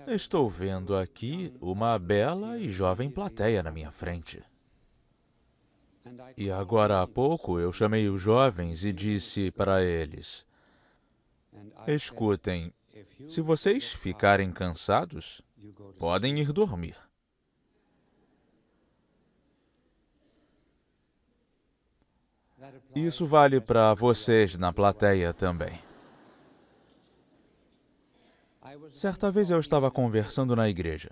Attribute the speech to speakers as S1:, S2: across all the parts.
S1: Estou vendo aqui uma bela e jovem plateia na minha frente. E agora há pouco eu chamei os jovens e disse para eles: escutem, se vocês ficarem cansados, podem ir dormir. Isso vale para vocês na plateia também. Certa vez eu estava conversando na igreja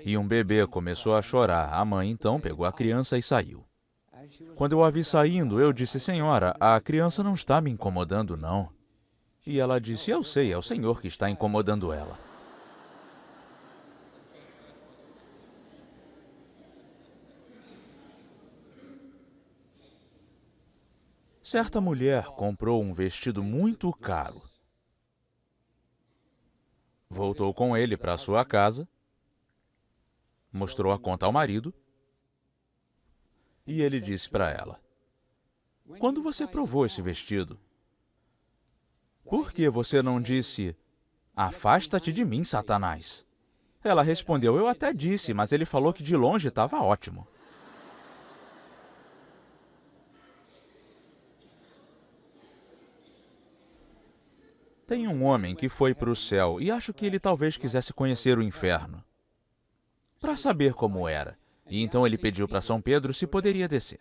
S1: e um bebê começou a chorar. A mãe então pegou a criança e saiu. Quando eu a vi saindo, eu disse: Senhora, a criança não está me incomodando, não. E ela disse: Eu sei, é o Senhor que está incomodando ela. Certa mulher comprou um vestido muito caro. Voltou com ele para sua casa, mostrou a conta ao marido e ele disse para ela: Quando você provou esse vestido, por que você não disse: Afasta-te de mim, Satanás? Ela respondeu: Eu até disse, mas ele falou que de longe estava ótimo. Tem um homem que foi para o céu e acho que ele talvez quisesse conhecer o inferno, para saber como era. E então ele pediu para São Pedro se poderia descer.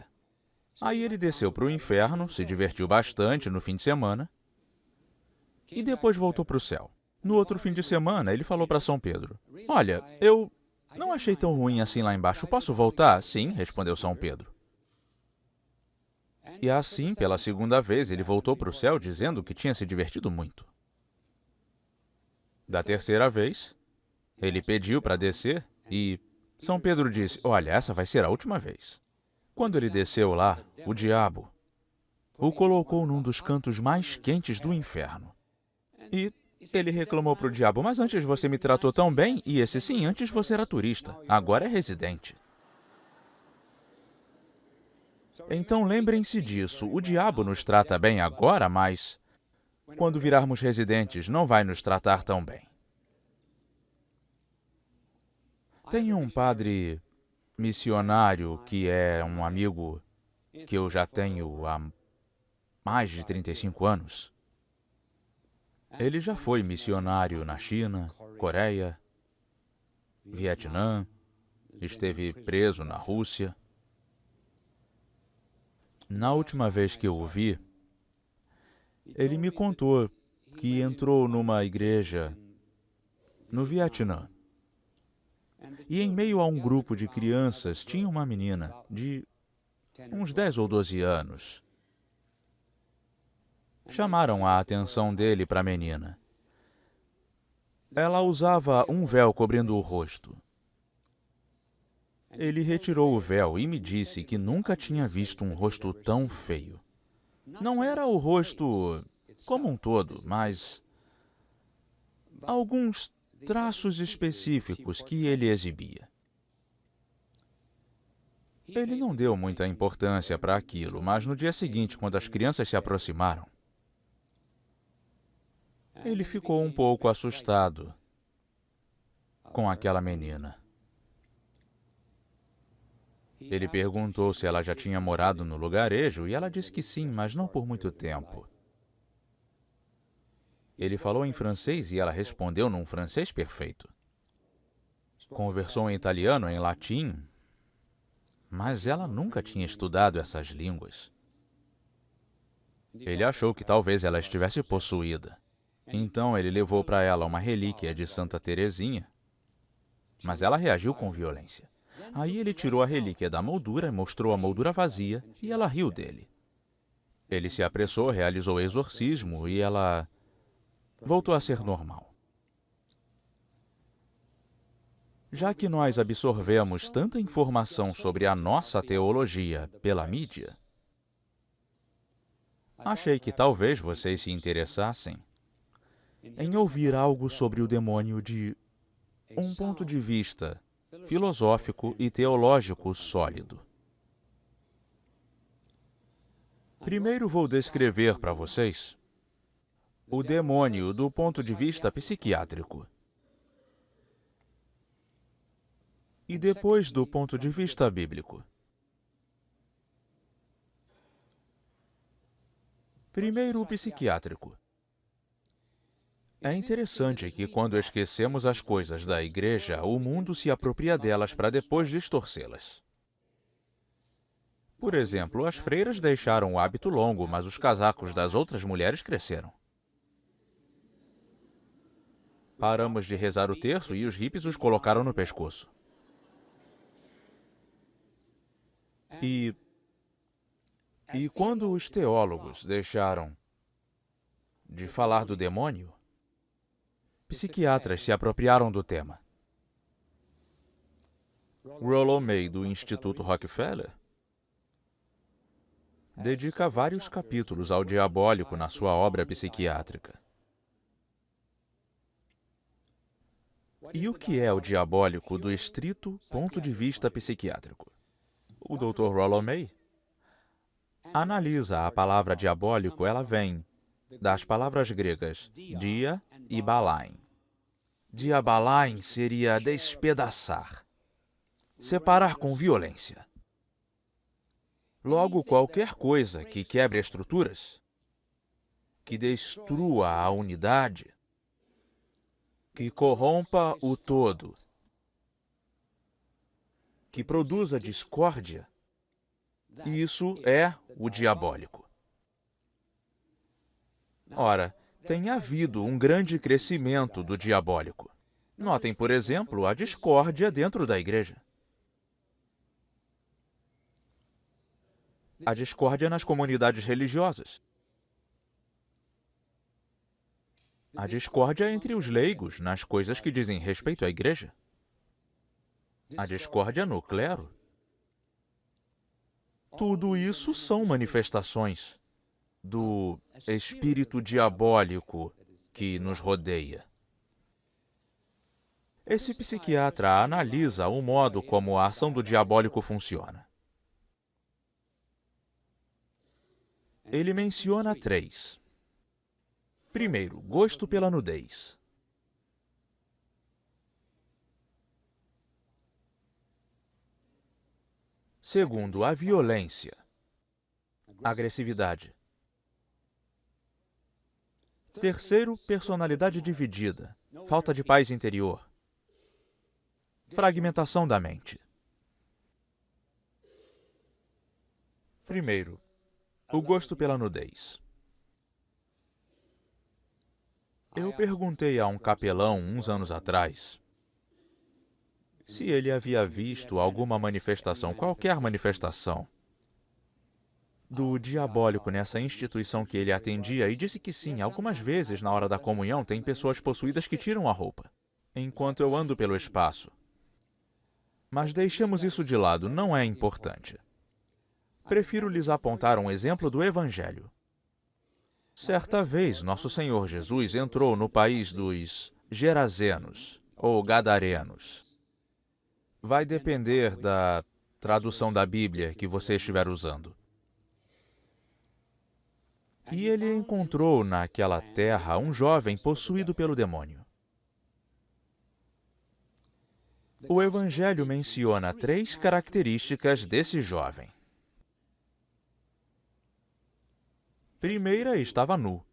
S1: Aí ele desceu para o inferno, se divertiu bastante no fim de semana e depois voltou para o céu. No outro fim de semana, ele falou para São Pedro: Olha, eu não achei tão ruim assim lá embaixo. Posso voltar? Sim, respondeu São Pedro. E assim, pela segunda vez, ele voltou para o céu dizendo que tinha se divertido muito. Da terceira vez, ele pediu para descer e São Pedro disse: Olha, essa vai ser a última vez. Quando ele desceu lá, o diabo o colocou num dos cantos mais quentes do inferno. E ele reclamou para o diabo: Mas antes você me tratou tão bem, e esse sim, antes você era turista, agora é residente. Então lembrem-se disso, o diabo nos trata bem agora, mas quando virarmos residentes, não vai nos tratar tão bem. Tem um padre missionário que é um amigo que eu já tenho há mais de 35 anos. Ele já foi missionário na China, Coreia, Vietnã, esteve preso na Rússia. Na última vez que eu o vi, ele me contou que entrou numa igreja no Vietnã. E em meio a um grupo de crianças tinha uma menina de uns 10 ou 12 anos. Chamaram a atenção dele para a menina. Ela usava um véu cobrindo o rosto. Ele retirou o véu e me disse que nunca tinha visto um rosto tão feio. Não era o rosto como um todo, mas alguns traços específicos que ele exibia. Ele não deu muita importância para aquilo, mas no dia seguinte, quando as crianças se aproximaram, ele ficou um pouco assustado com aquela menina. Ele perguntou se ela já tinha morado no lugarejo e ela disse que sim, mas não por muito tempo. Ele falou em francês e ela respondeu num francês perfeito. Conversou em italiano, em latim, mas ela nunca tinha estudado essas línguas. Ele achou que talvez ela estivesse possuída. Então ele levou para ela uma relíquia de Santa Teresinha, mas ela reagiu com violência. Aí ele tirou a relíquia da moldura, mostrou a moldura vazia e ela riu dele. Ele se apressou, realizou o exorcismo e ela voltou a ser normal. Já que nós absorvemos tanta informação sobre a nossa teologia pela mídia, achei que talvez vocês se interessassem em ouvir algo sobre o demônio de um ponto de vista filosófico e teológico sólido. Primeiro vou descrever para vocês o demônio do ponto de vista psiquiátrico. E depois, do ponto de vista bíblico. Primeiro, o psiquiátrico. É interessante que, quando esquecemos as coisas da igreja, o mundo se apropria delas para depois distorcê-las. Por exemplo, as freiras deixaram o hábito longo, mas os casacos das outras mulheres cresceram. Paramos de rezar o terço e os hippies os colocaram no pescoço. E quando os teólogos deixaram de falar do demônio, psiquiatras se apropriaram do tema. Rollo May, do Instituto Rockefeller, dedica vários capítulos ao diabólico na sua obra psiquiátrica. E o que é o diabólico do estrito ponto de vista psiquiátrico? O Dr. Rollo May analisa a palavra diabólico, ela vem das palavras gregas dia e balain. Diabalain seria despedaçar, separar com violência. Logo, qualquer coisa que quebre estruturas, que destrua a unidade, que corrompa o todo, que produza discórdia, isso é o diabólico. Ora, tem havido um grande crescimento do diabólico. Notem, por exemplo, a discórdia dentro da igreja. A discórdia nas comunidades religiosas. A discórdia entre os leigos nas coisas que dizem respeito à igreja. A discórdia no clero. Tudo isso são manifestações do espírito diabólico que nos rodeia. Esse psiquiatra analisa o modo como a ação do diabólico funciona. Ele menciona 3. Primeiro, gosto pela nudez. Segundo, a violência, agressividade. Terceiro, personalidade dividida, falta de paz interior, fragmentação da mente. Primeiro, o gosto pela nudez. Eu perguntei a um capelão uns anos atrás se ele havia visto alguma manifestação, qualquer manifestação, do diabólico nessa instituição que ele atendia, e disse que sim, algumas vezes na hora da comunhão tem pessoas possuídas que tiram a roupa, enquanto eu ando pelo espaço. Mas deixemos isso de lado, não é importante. Prefiro lhes apontar um exemplo do Evangelho. Certa vez, nosso Senhor Jesus entrou no país dos Gerazenos, ou Gadarenos. Vai depender da tradução da Bíblia que você estiver usando. E ele encontrou naquela terra um jovem possuído pelo demônio. O Evangelho menciona 3 características desse jovem. Primeira, estava nu.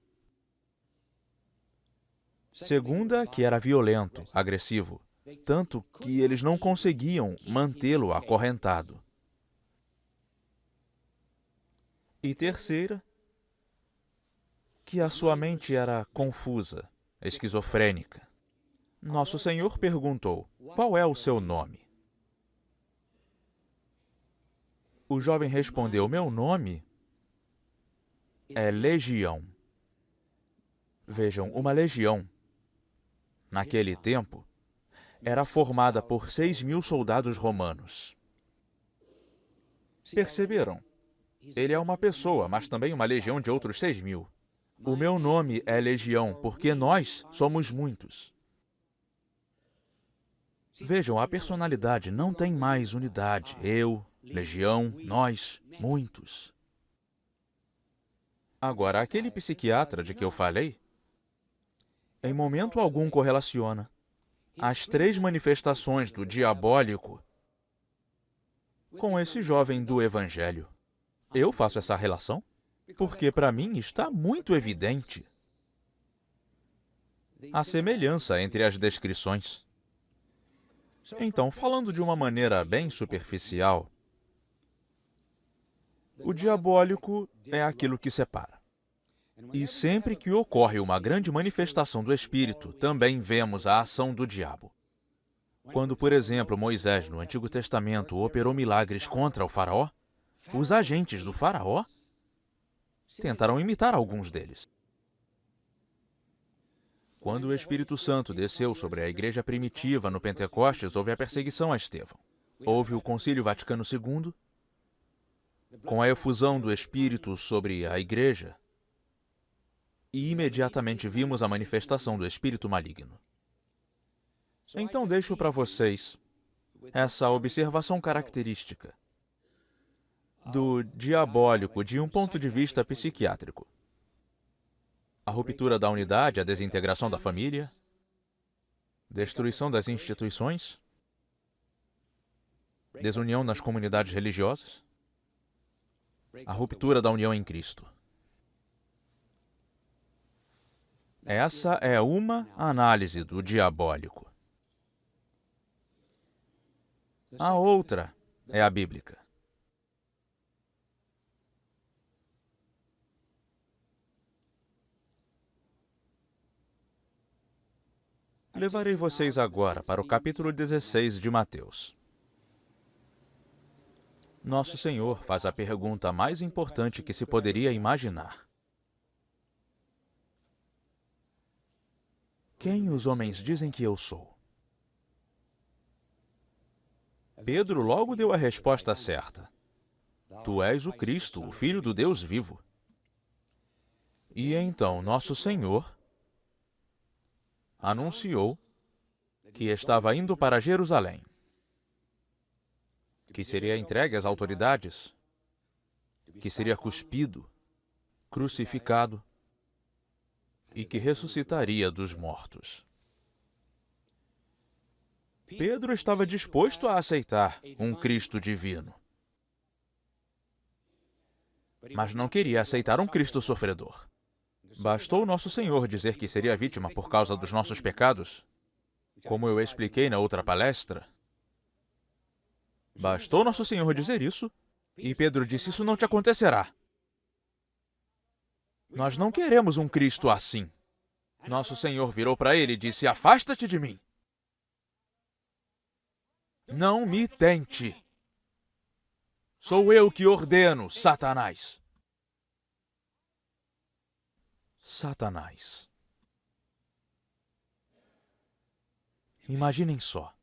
S1: Segunda, que era violento, agressivo, tanto que eles não conseguiam mantê-lo acorrentado. E terceira, que a sua mente era confusa, esquizofrênica. Nosso Senhor perguntou: qual é o seu nome? O jovem respondeu: meu nome é Legião. Vejam, uma legião, naquele tempo, era formada por 6.000 soldados romanos. Perceberam? Ele é uma pessoa, mas também uma legião de outros 6.000. O meu nome é Legião, porque nós somos muitos. Vejam, a personalidade não tem mais unidade. Eu, legião, nós, muitos. Agora, aquele psiquiatra de que eu falei, em momento algum correlaciona. as 3 manifestações do diabólico com esse jovem do Evangelho. Eu faço essa relação porque, para mim, está muito evidente a semelhança entre as descrições. Então, falando de uma maneira bem superficial, o diabólico é aquilo que separa. E sempre que ocorre uma grande manifestação do Espírito, também vemos a ação do diabo. Quando, por exemplo, Moisés, no Antigo Testamento, operou milagres contra o faraó, os agentes do faraó tentaram imitar alguns deles. Quando o Espírito Santo desceu sobre a igreja primitiva no Pentecostes, houve a perseguição a Estevão. Houve o Concílio Vaticano II, com a efusão do Espírito sobre a igreja, e imediatamente vimos a manifestação do espírito maligno. Então deixo para vocês essa observação característica do diabólico de um ponto de vista psiquiátrico. A ruptura da unidade, a desintegração da família, destruição das instituições, desunião nas comunidades religiosas, a ruptura da união em Cristo. Essa é uma análise do diabólico. A outra é a bíblica. Levarei vocês agora para o capítulo 16 de Mateus. Nosso Senhor faz a pergunta mais importante que se poderia imaginar. Quem os homens dizem que eu sou? Pedro logo deu a resposta certa. Tu és o Cristo, o Filho do Deus vivo. E então nosso Senhor anunciou que estava indo para Jerusalém, que seria entregue às autoridades, que seria cuspido, crucificado e que ressuscitaria dos mortos. Pedro estava disposto a aceitar um Cristo divino, mas não queria aceitar um Cristo sofredor. Bastou nosso Senhor dizer que seria vítima por causa dos nossos pecados, como eu expliquei na outra palestra. Bastou nosso Senhor dizer isso, e Pedro disse, isso não te acontecerá. Nós não queremos um Cristo assim. Nosso Senhor virou para ele e disse, afasta-te de mim. Não me tente. Sou eu que ordeno, Satanás. Satanás. Imaginem só.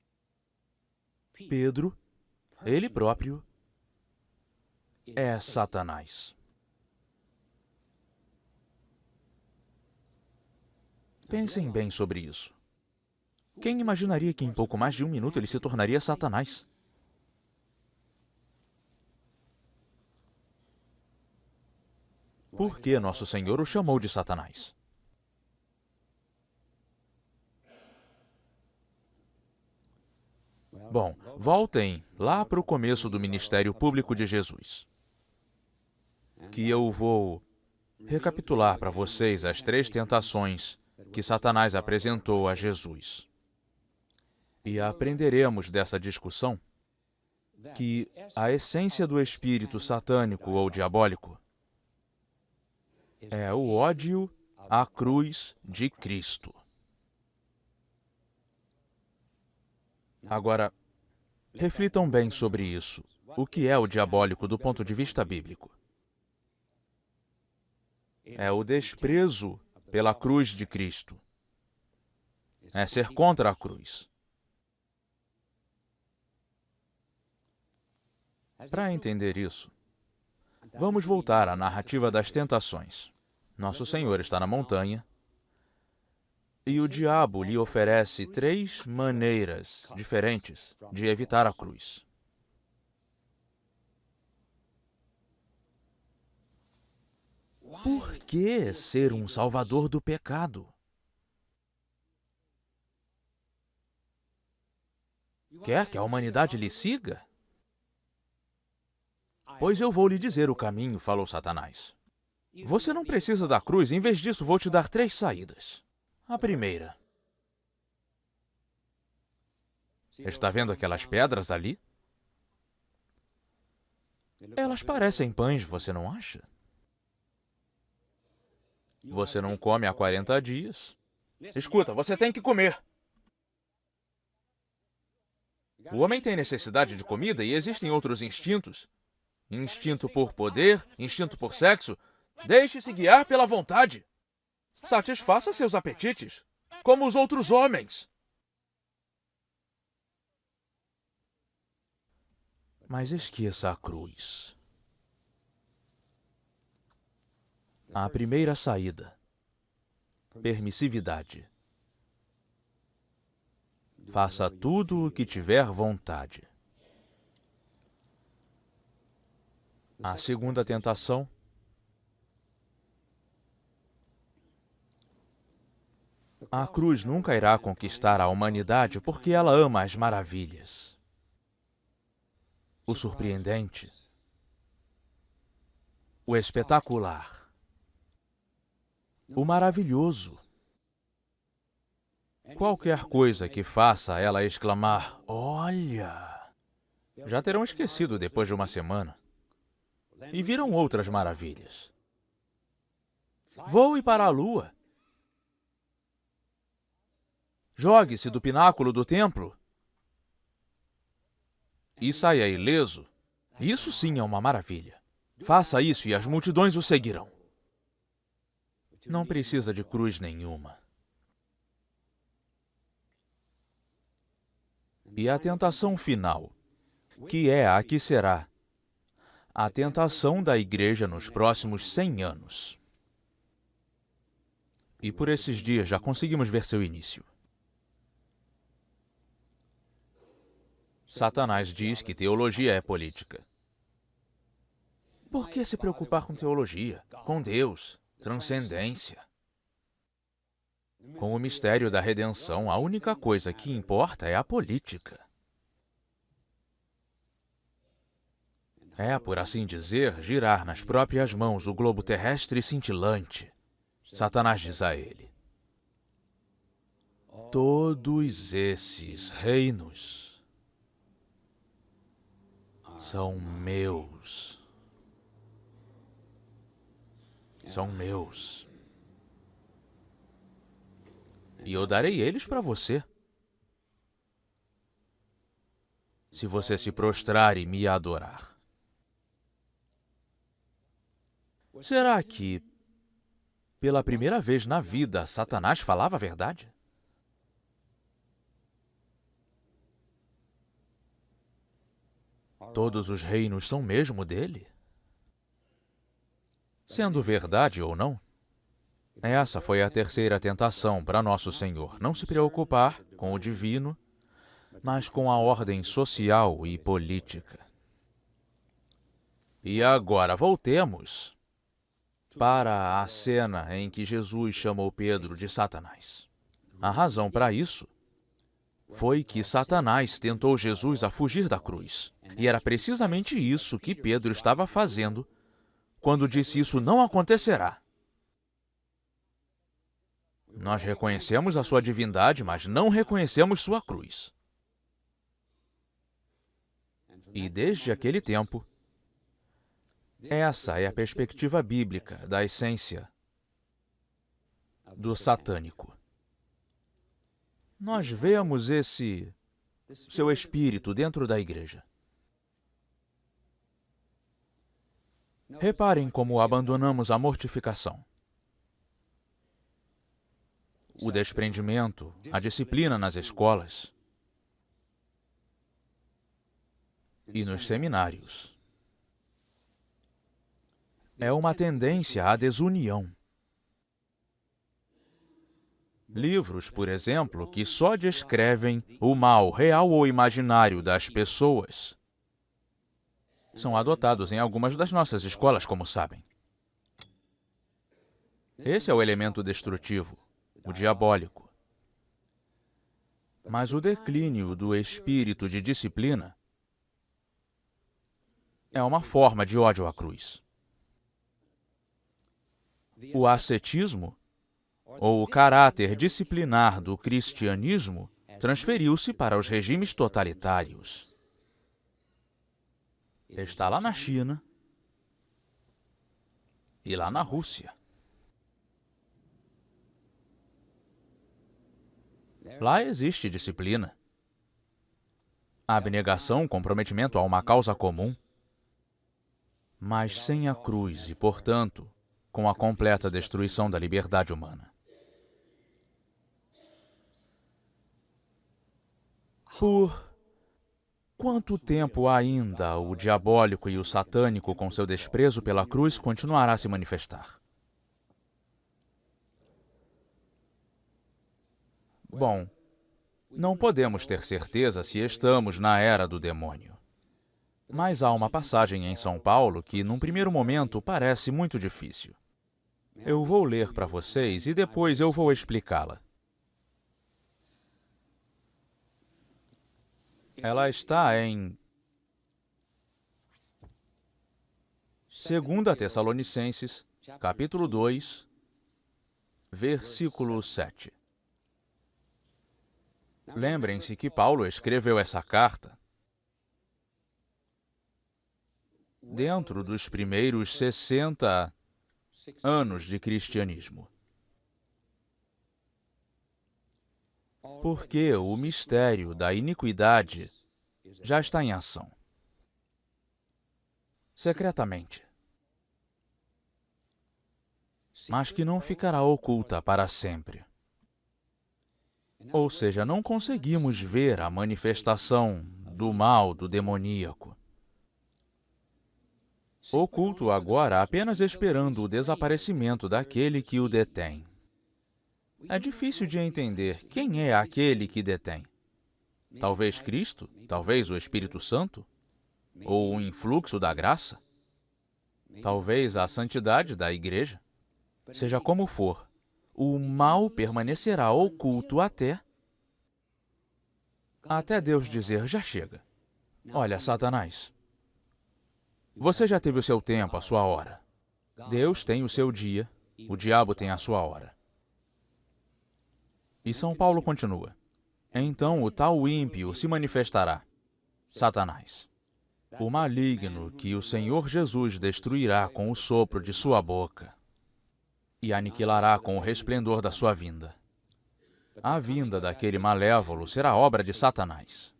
S1: Pedro, ele próprio, é Satanás. Pensem bem sobre isso. Quem imaginaria que em pouco mais de 1 minuto ele se tornaria Satanás? Por que nosso Senhor o chamou de Satanás? Bom, voltem lá para o começo do ministério público de Jesus, que eu vou recapitular para vocês as 3 tentações que Satanás apresentou a Jesus. E aprenderemos dessa discussão que a essência do espírito satânico ou diabólico é o ódio à cruz de Cristo. Agora, reflitam bem sobre isso. O que é o diabólico do ponto de vista bíblico? É o desprezo pela cruz de Cristo. É ser contra a cruz. Para entender isso, vamos voltar à narrativa das tentações. Nosso Senhor está na montanha e o diabo lhe oferece 3 maneiras diferentes de evitar a cruz. Por que ser um salvador do pecado? Quer que a humanidade lhe siga? Pois eu vou lhe dizer o caminho, falou Satanás. Você não precisa da cruz, em vez disso vou te dar 3 saídas. A primeira. Está vendo aquelas pedras ali? Elas parecem pães, você não acha? Você não come há 40 dias. Escuta, você tem que comer. O homem tem necessidade de comida e existem outros instintos. Instinto por poder, instinto por sexo. Deixe-se guiar pela vontade. Satisfaça seus apetites, como os outros homens. Mas esqueça a cruz. A primeira saída. Permissividade. Faça tudo o que tiver vontade. A segunda tentação. A cruz nunca irá conquistar a humanidade porque ela ama as maravilhas. O surpreendente. O espetacular. O maravilhoso. Qualquer coisa que faça ela exclamar, olha! Já terão esquecido depois de uma semana. E viram outras maravilhas. Voe para a lua. Jogue-se do pináculo do templo. E saia ileso. Isso sim é uma maravilha. Faça isso e as multidões o seguirão. Não precisa de cruz nenhuma. E a tentação final, que é a que será a tentação da igreja nos próximos 100 anos. E por esses dias já conseguimos ver seu início. Satanás diz que teologia é política. Por que se preocupar com teologia? Com Deus, transcendência. Com o mistério da redenção, a única coisa que importa é a política. É, por assim dizer, girar nas próprias mãos o globo terrestre cintilante. Satanás diz a ele: todos esses reinos são meus. São meus. E eu darei eles para você. Se você se prostrar e me adorar. Será que, pela primeira vez na vida, Satanás falava a verdade? Todos os reinos são mesmo dele? Sendo verdade ou não, essa foi a terceira tentação para nosso Senhor. Não se preocupar com o divino, mas com a ordem social e política. E agora voltemos para a cena em que Jesus chamou Pedro de Satanás. A razão para isso foi que Satanás tentou Jesus a fugir da cruz. E era precisamente isso que Pedro estava fazendo quando disse: isso não acontecerá. Nós reconhecemos a sua divindade, mas não reconhecemos sua cruz. E desde aquele tempo, essa é a perspectiva bíblica da essência do satânico. Nós vemos seu espírito dentro da igreja. Reparem como abandonamos a mortificação, o desprendimento, a disciplina nas escolas e nos seminários. É uma tendência à desunião. Livros, por exemplo, que só descrevem o mal real ou imaginário das pessoas são adotados em algumas das nossas escolas, como sabem. Esse é o elemento destrutivo, o diabólico. Mas o declínio do espírito de disciplina é uma forma de ódio à cruz. O ascetismo, ou o caráter disciplinar do cristianismo, transferiu-se para os regimes totalitários. Está lá na China e lá na Rússia. Lá existe disciplina, abnegação, comprometimento a uma causa comum, mas sem a cruz e, portanto, com a completa destruição da liberdade humana. Por quanto tempo ainda o diabólico e o satânico, com seu desprezo pela cruz, continuará a se manifestar? Bom, não podemos ter certeza se estamos na era do demônio. Mas há uma passagem em São Paulo que, num primeiro momento, parece muito difícil. Eu vou ler para vocês e depois eu vou explicá-la. Ela está em 2 Tessalonicenses, capítulo 2, versículo 7. Lembrem-se que Paulo escreveu essa carta dentro dos primeiros 60 anos de cristianismo. Porque o mistério da iniquidade já está em ação. Secretamente. Mas que não ficará oculta para sempre. Ou seja, não conseguimos ver a manifestação do mal, do demoníaco. Oculto agora, apenas esperando o desaparecimento daquele que o detém. É difícil de entender quem é aquele que detém. Talvez Cristo? Talvez o Espírito Santo? Ou o influxo da graça? Talvez a santidade da igreja? Seja como for, o mal permanecerá oculto até Deus dizer, já chega. Olha, Satanás, você já teve o seu tempo, a sua hora. Deus tem o seu dia, o diabo tem a sua hora. E São Paulo continua. Então o tal ímpio se manifestará, Satanás, o maligno que o Senhor Jesus destruirá com o sopro de sua boca e aniquilará com o resplendor da sua vinda. A vinda daquele malévolo será obra de Satanás.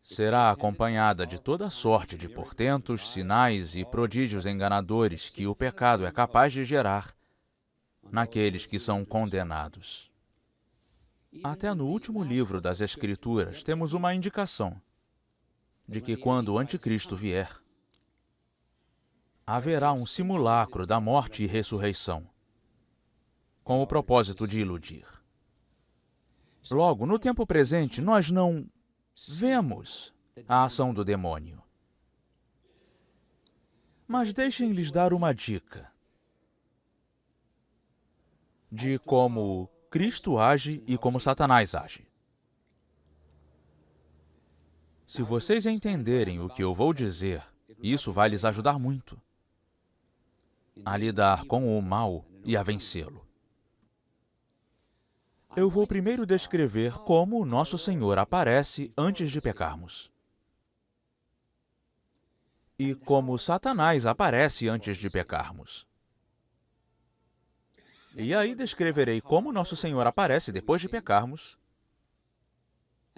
S1: Será acompanhada de toda sorte de portentos, sinais e prodígios enganadores que o pecado é capaz de gerar naqueles que são condenados. Até no último livro das Escrituras temos uma indicação de que quando o anticristo vier, haverá um simulacro da morte e ressurreição, com o propósito de iludir. Logo, no tempo presente, nós não vemos a ação do demônio. Mas deixem-lhes dar uma dica de como Cristo age e como Satanás age. Se vocês entenderem o que eu vou dizer, isso vai lhes ajudar muito a lidar com o mal e a vencê-lo. Eu vou primeiro descrever como o nosso Senhor aparece antes de pecarmos. E como Satanás aparece antes de pecarmos. E aí descreverei como nosso Senhor aparece depois de pecarmos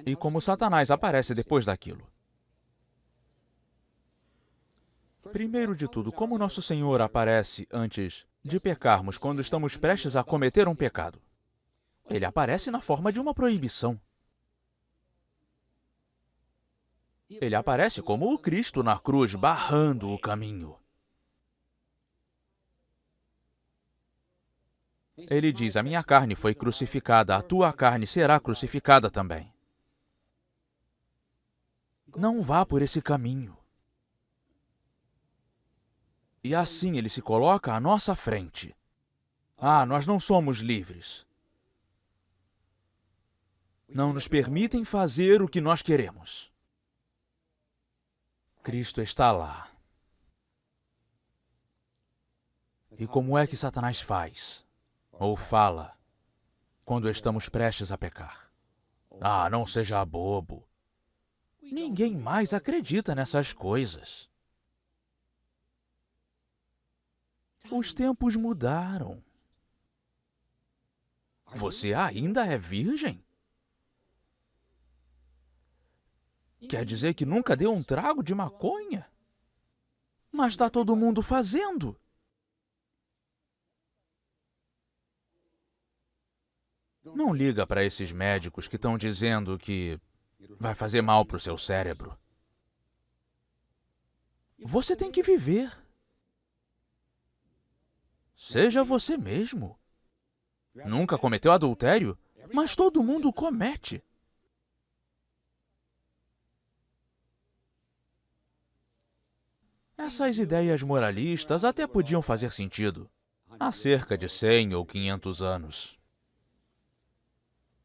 S1: e como Satanás aparece depois daquilo. Primeiro de tudo, como nosso Senhor aparece antes de pecarmos quando estamos prestes a cometer um pecado? Ele aparece na forma de uma proibição. Ele aparece como o Cristo na cruz, barrando o caminho. Ele diz, a minha carne foi crucificada, a tua carne será crucificada também. Não vá por esse caminho. E assim ele se coloca à nossa frente. Ah, nós não somos livres. não nos permitem fazer o que nós queremos. Cristo está lá. E como é que Satanás faz, ou fala, quando estamos prestes a pecar? Ah, não seja bobo. Ninguém mais acredita nessas coisas. Os tempos mudaram. Você ainda é virgem? Quer dizer que nunca deu um trago de maconha? Mas está todo mundo fazendo. Não liga para esses médicos que estão dizendo que vai fazer mal para o seu cérebro. Você tem que viver. Seja você mesmo. Nunca cometeu adultério, mas todo mundo comete. Essas ideias moralistas até podiam fazer sentido há cerca de 100 ou 500 anos.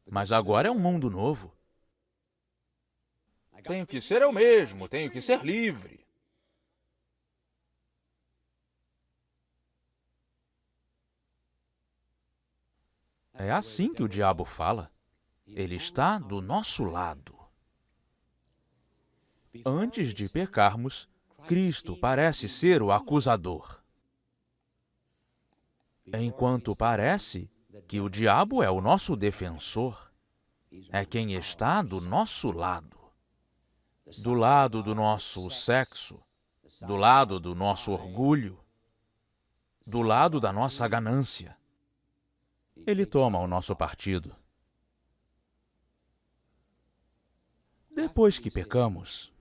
S1: Mas agora é um mundo novo. Tenho que ser eu mesmo, tenho que ser livre. É assim que o diabo fala. Ele está do nosso lado. Antes de pecarmos, Cristo parece ser o acusador. Enquanto parece que o diabo é o nosso defensor, é quem está do nosso lado. Do lado do nosso sexo, do lado do nosso orgulho, do lado da nossa ganância. Ele toma o nosso partido. Depois que pecamos,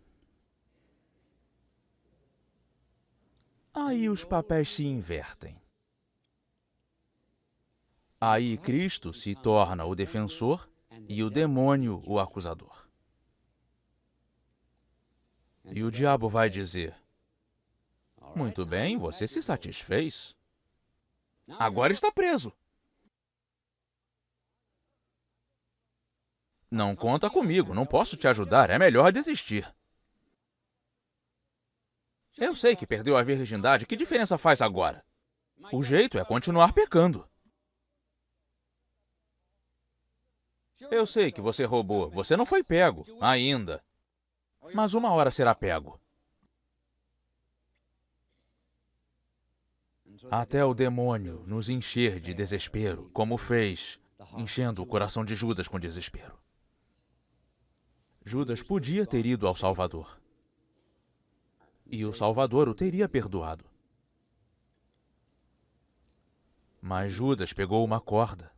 S1: aí os papéis se invertem. Aí Cristo se torna o defensor e o demônio o acusador. E o diabo vai dizer: muito bem, você se satisfez. Agora está preso. Não conta comigo, não posso te ajudar, é melhor desistir. Eu sei que perdeu a virgindade, que diferença faz agora? O jeito é continuar pecando. Eu sei que você roubou, você não foi pego, ainda. Mas uma hora será pego. Até o demônio nos encher de desespero, como fez, enchendo o coração de Judas com desespero. Judas podia ter ido ao Salvador. E o Salvador o teria perdoado. Mas Judas pegou uma corda.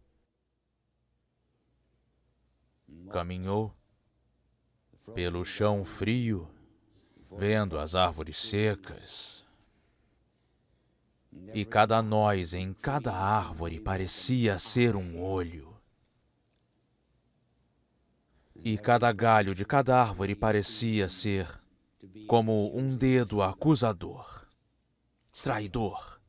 S1: Caminhou pelo chão frio, vendo as árvores secas. E cada noz em cada árvore parecia ser um olho. E cada galho de cada árvore parecia ser como um dedo acusador, traidor.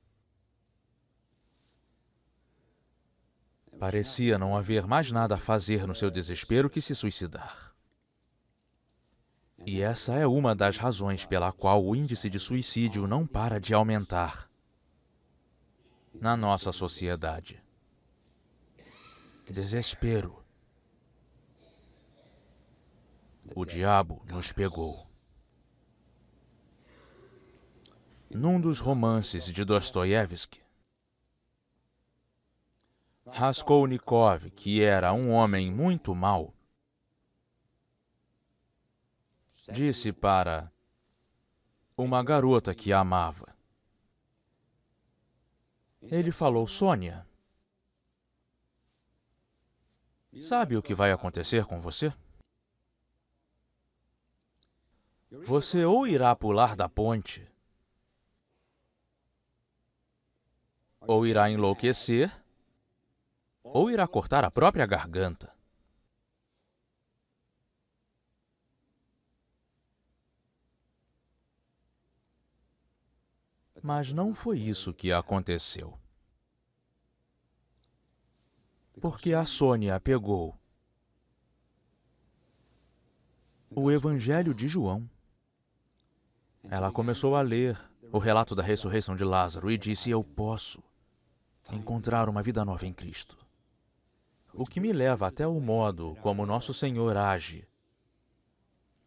S1: Parecia não haver mais nada a fazer no seu desespero que se suicidar. E essa é uma das razões pela qual o índice de suicídio não para de aumentar na nossa sociedade. Desespero. O diabo nos pegou. Num dos romances de Dostoiévski, Raskolnikov, que era um homem muito mau, disse para uma garota que a amava. Ele falou: Sônia, sabe o que vai acontecer com você? Você ou irá pular da ponte, ou irá enlouquecer, ou irá cortar a própria garganta. Mas não foi isso que aconteceu. Porque a Sônia pegou o Evangelho de João. Ela começou a ler o relato da ressurreição de Lázaro e disse: eu posso encontrar uma vida nova em Cristo. O que me leva até o modo como nosso Senhor age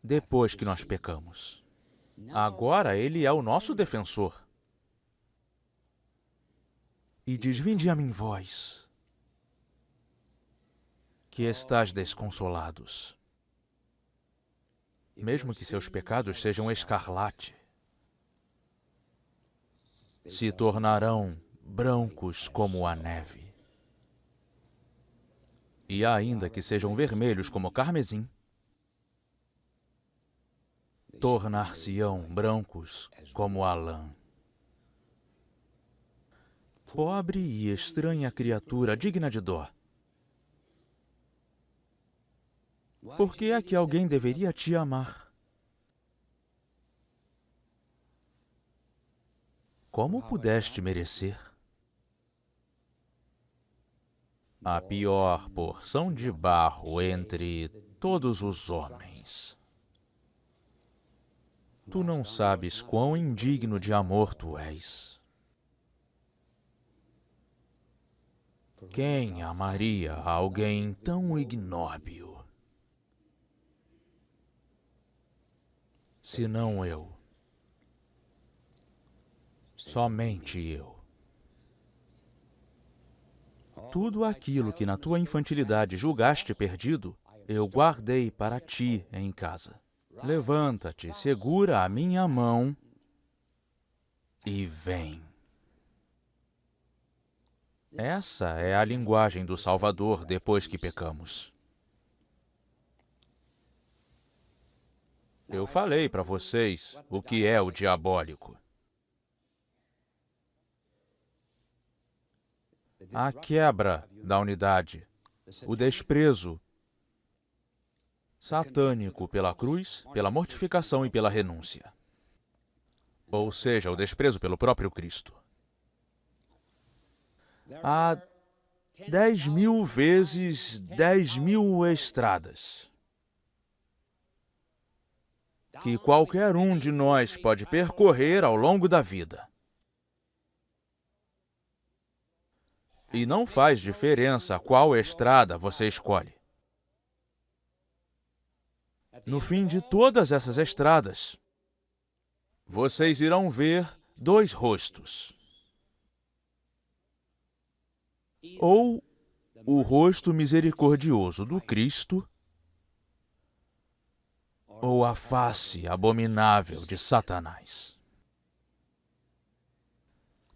S1: depois que nós pecamos. Agora Ele é o nosso defensor. E diz: vinde a mim, vós, que estáis desconsolados. Mesmo que seus pecados sejam escarlate, se tornarão brancos como a neve. E ainda que sejam vermelhos como carmesim, tornar-se-ão brancos como a lã. Pobre e estranha criatura, digna de dó. Por que é que alguém deveria te amar? Como pudeste merecer? A pior porção de barro entre todos os homens. Tu não sabes quão indigno de amor tu és. Quem amaria alguém tão ignóbil? Senão eu. Somente eu. Tudo aquilo que na tua infantilidade julgaste perdido, eu guardei para ti em casa. Levanta-te, segura a minha mão e vem. Essa é a linguagem do Salvador depois que pecamos. Eu falei para vocês o que é o diabólico. A quebra da unidade, o desprezo satânico pela cruz, pela mortificação e pela renúncia. Ou seja, o desprezo pelo próprio Cristo. Há 10.000 vezes 10.000 estradas que qualquer um de nós pode percorrer ao longo da vida. E não faz diferença qual estrada você escolhe. No fim de todas essas estradas, vocês irão ver dois rostos. Ou o rosto misericordioso do Cristo, ou a face abominável de Satanás.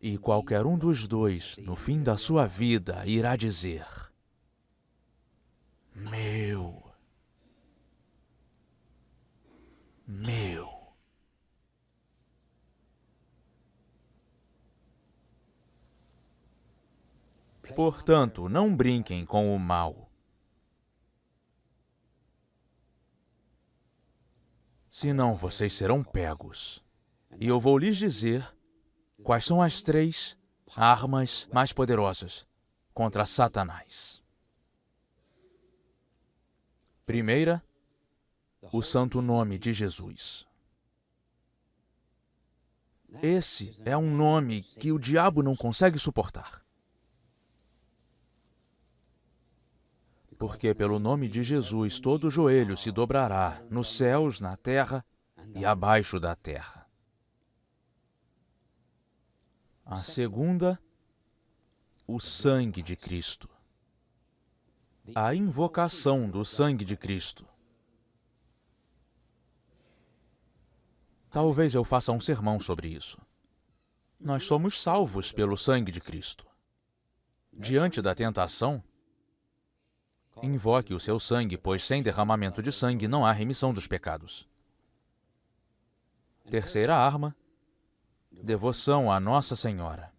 S1: E qualquer um dos dois, no fim da sua vida, irá dizer: meu. Portanto, não brinquem com o mal. Senão vocês serão pegos. E eu vou lhes dizer quais são as 3 armas mais poderosas contra Satanás. Primeira, o santo nome de Jesus. Esse é um nome que o diabo não consegue suportar. Porque pelo nome de Jesus todo joelho se dobrará, nos céus, na terra e abaixo da terra. A segunda, o sangue de Cristo. A invocação do sangue de Cristo. Talvez eu faça um sermão sobre isso. Nós somos salvos pelo sangue de Cristo. Diante da tentação, invoque o seu sangue, pois sem derramamento de sangue não há remissão dos pecados. Terceira arma, devoção à Nossa Senhora.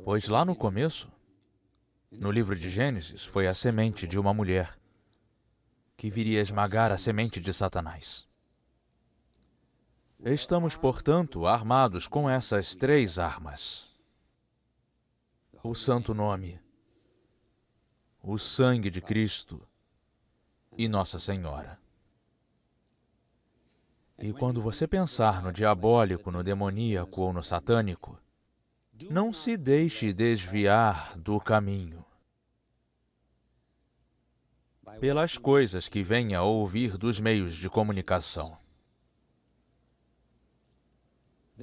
S1: Pois lá no começo, no livro de Gênesis, foi a semente de uma mulher que viria esmagar a semente de Satanás. Estamos, portanto, armados com essas 3 armas. O santo nome, o sangue de Cristo e Nossa Senhora. E quando você pensar no diabólico, no demoníaco ou no satânico, não se deixe desviar do caminho pelas coisas que venha a ouvir dos meios de comunicação.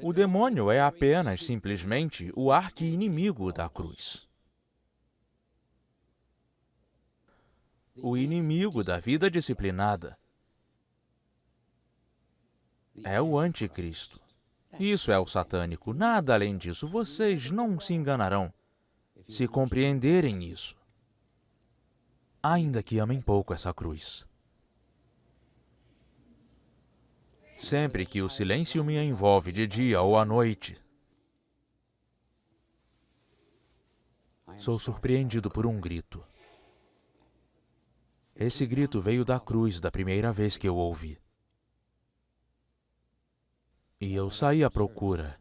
S1: O demônio é apenas, simplesmente, o arqui-inimigo da cruz. O inimigo da vida disciplinada é o anticristo. Isso é o satânico. Nada além disso. Vocês não se enganarão se compreenderem isso, ainda que amem pouco essa cruz. Sempre que o silêncio me envolve de dia ou à noite, sou surpreendido por um grito. Esse grito veio da cruz da primeira vez que eu ouvi. E eu saí à procura.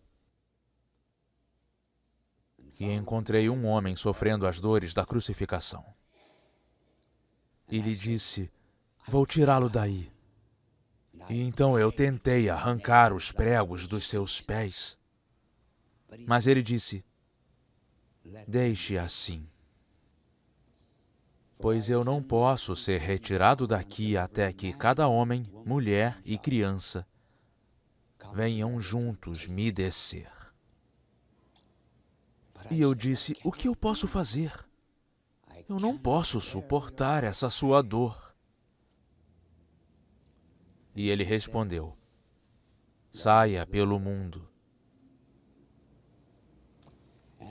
S1: E encontrei um homem sofrendo as dores da crucificação. E lhe disse, vou tirá-lo daí. E então eu tentei arrancar os pregos dos seus pés. Mas ele disse, deixe assim. Pois eu não posso ser retirado daqui até que cada homem, mulher e criança venham juntos me descer. E eu disse, o que eu posso fazer? Eu não posso suportar essa sua dor. E ele respondeu, saia pelo mundo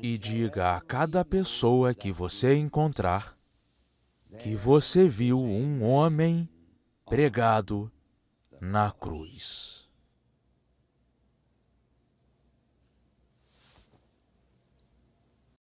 S1: e diga a cada pessoa que você encontrar que você viu um homem pregado na cruz.